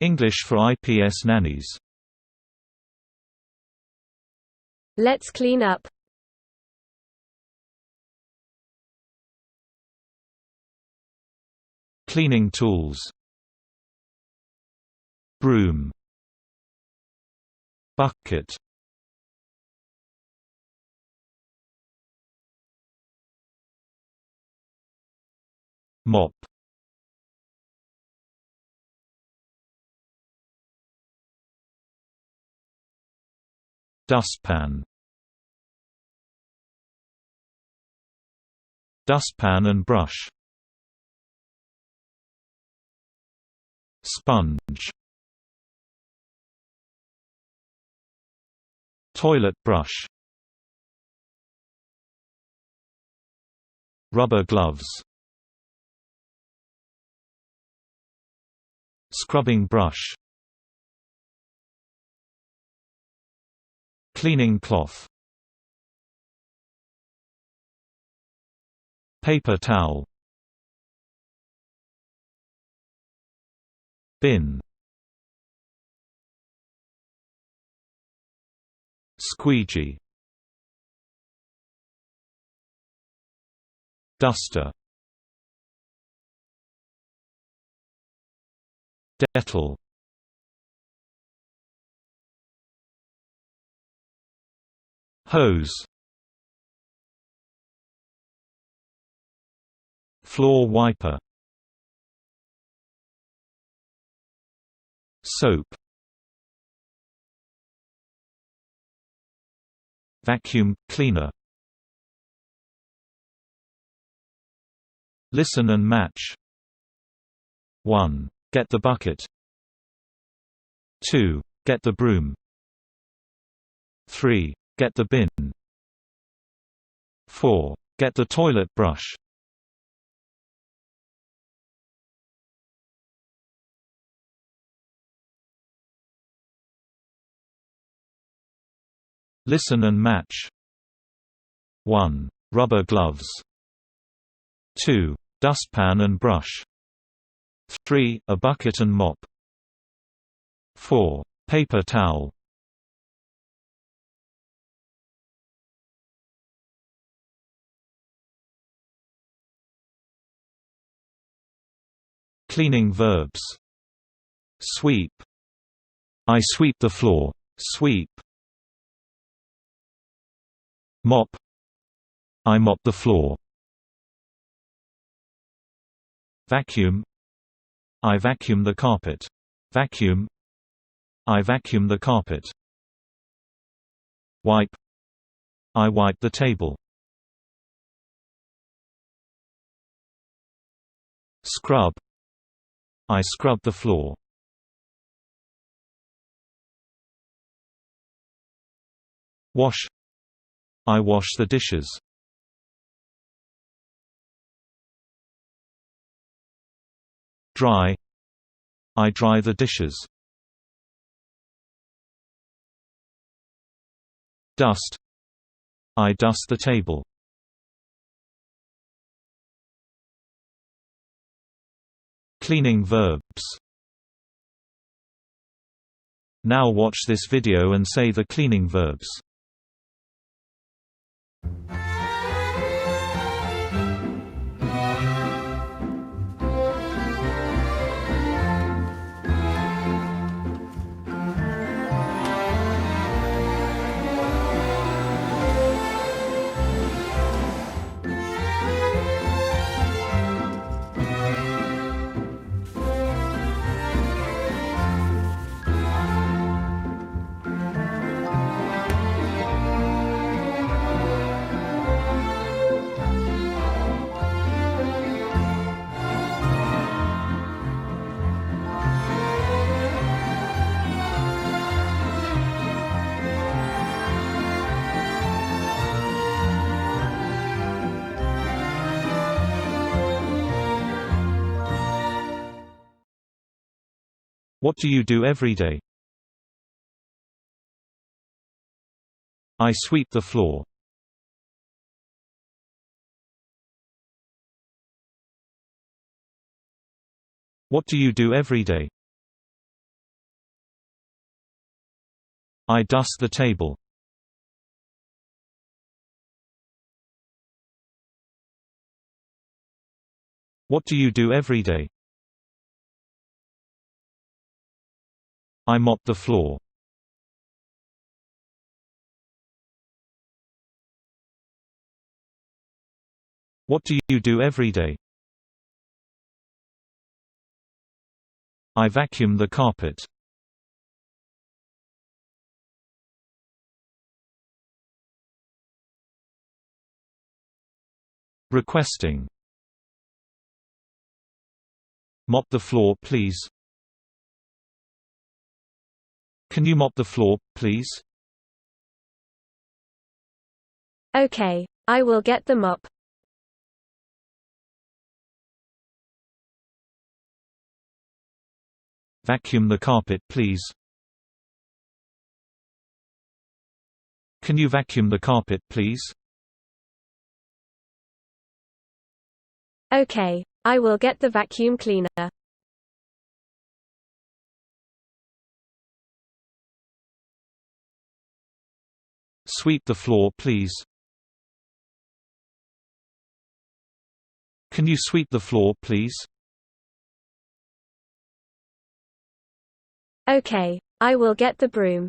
English for IPS nannies. Let's clean up. Cleaning tools. Broom. Bucket. Mop. Dustpan. Dustpan and brush. Sponge. Toilet brush. Rubber gloves. Scrubbing brush. Cleaning cloth. Paper towel. Bin. Squeegee. Duster. Dettol. Hose. Floor wiper. Soap. Vacuum cleaner. Listen and match. 1. Get the bucket. 2. Get the broom. 3. Get the bin. 4. Get the toilet brush. Listen and match. 1. Rubber gloves. 2. Dustpan and brush. 3. A bucket and mop. 4. Paper towel. Cleaning verbs. Sweep. I sweep the floor. Sweep. Mop. I mop the floor. Vacuum. I vacuum the carpet. Vacuum. I vacuum the carpet. Wipe. I wipe the table. Scrub. I scrub the floor. Wash. I wash the dishes. Dry. I dry the dishes. Dust. I dust the table. Cleaning verbs. Now watch this video and say the cleaning verbs. What do you do every day? I sweep the floor. What do you do every day? I dust the table. What do you do every day? I mop the floor. What do you do every day? I vacuum the carpet. Requesting. Mop the floor, please. Can you mop the floor, please? Okay, I will get the mop. Vacuum the carpet, please. Can you vacuum the carpet, please? Okay, I will get the vacuum cleaner. Sweep the floor, please. Can you sweep the floor, please? Okay, I will get the broom.